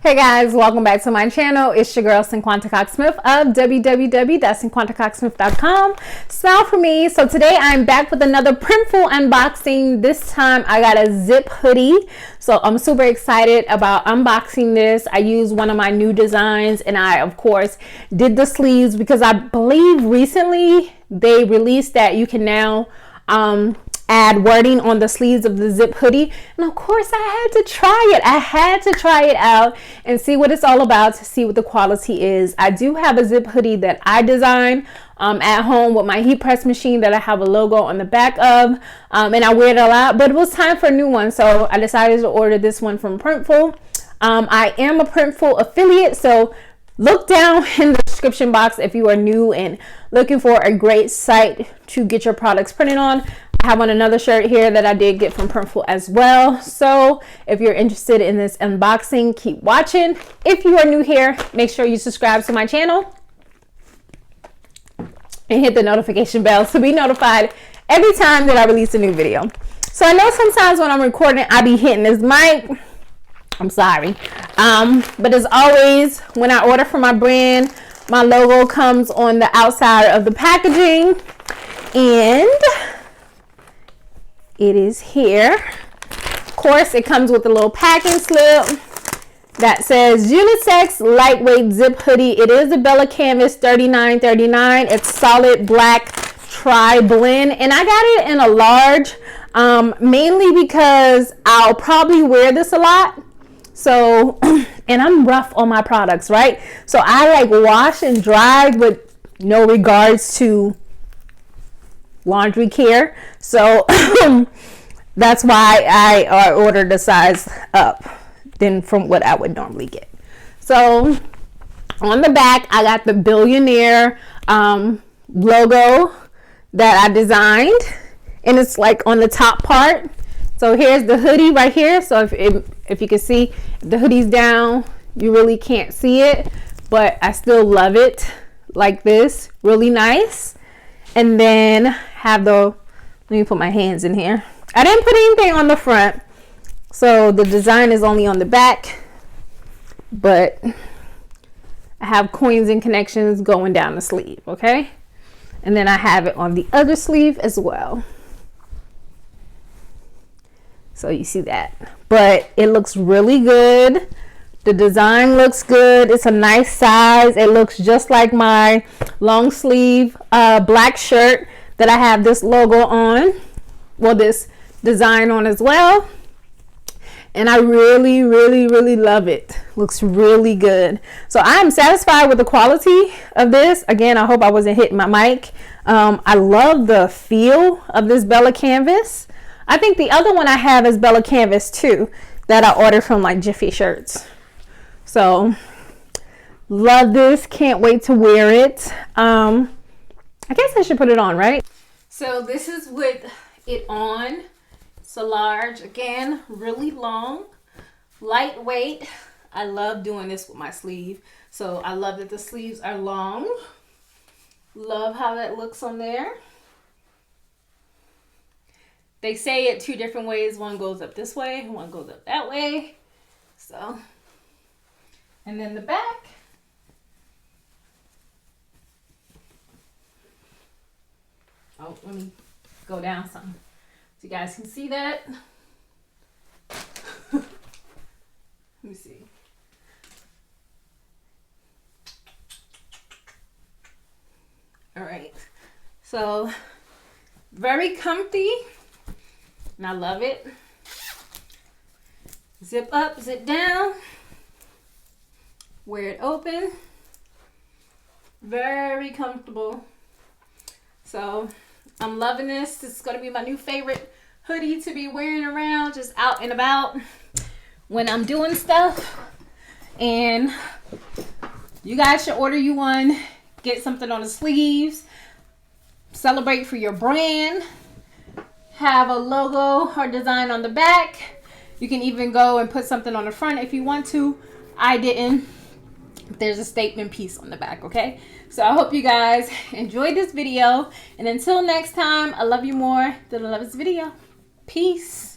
Hey guys, welcome back to my channel. It's your girl Cinquanta Cox-Smith of www.cinquantacoxsmith.com. Smile for me. So today I'm back with another Printful unboxing. This time I got a zip hoodie. So I'm super excited about unboxing this. I used one of my new designs and I of course did the sleeves because I believe recently they released that you can now add wording on the sleeves of the zip hoodie, and of course I had to try it. I had to try it out and see what it's all about, to see what the quality is. I do have a zip hoodie that I designed at home with my heat press machine that I have a logo on the back of, and I wear it a lot, but it was time for a new one, so I decided to order this one from Printful. I am a Printful affiliate, so look down in the description box if you are new and looking for a great site to get your products printed on. I have on another shirt here that I did get from Printful as well. So if you're interested in this unboxing, keep watching. If you are new here, make sure you subscribe to my channel and hit the notification bell to be notified every time that I release a new video. So I know sometimes when I'm recording, I be hitting this mic. I'm sorry. But as always, when I order from my brand, my logo comes on the outside of the packaging, and it is here. Of course, it comes with a little packing slip that says unisex lightweight zip hoodie. It is a Bella Canvas 39.39. It's solid black tri blend, and I got it in a large, mainly because I'll probably wear this a lot. So, and I'm rough on my products, right? So I like wash and dry with no regards to laundry care. So that's why I ordered the size up than from what I would normally get. So on the back, I got the billionaire logo that I designed, and it's like on the top part. So here's the hoodie right here. So if you can see, if the hoodie's down, you really can't see it, but I still love it like this. Really nice. And then have the, let me put my hands in here. I didn't put anything on the front, so the design is only on the back, but I have coins and connections going down the sleeve, okay? And then I have it on the other sleeve as well. So you see that, but it looks really good. The design looks good. It's a nice size. It looks just like my long sleeve black shirt that I have this logo on, well, this design on as well. And I really love it. Looks really good. So I'm satisfied with the quality of this. Again, I hope I wasn't hitting my mic. I love the feel of this Bella Canvas. I think the other one I have is Bella Canvas too, that I ordered from like Jiffy Shirts. So love this, can't wait to wear it. I guess I should put it on, right? So this is with it on. It's a large, again, really long, lightweight. I love doing this with my sleeve. So I love that the sleeves are long. Love how that looks on there. They say it two different ways. One goes up this way, one goes up that way. So, and then the back. Oh, let me go down some so you guys can see that. Let me see. All right. So, very comfy. And I love it. Zip up, zip down. Wear it open. Very comfortable. So I'm loving this. This is going to be my new favorite hoodie to be wearing around, just out and about when I'm doing stuff. And you guys should order you one. Get something on the sleeves. Celebrate for your brand. Have a logo or design on the back. You can even go and put something on the front if you want to. I didn't. There's a statement piece on the back, okay? So I hope you guys enjoyed this video, and until next time, I love you more than I love this video. Peace.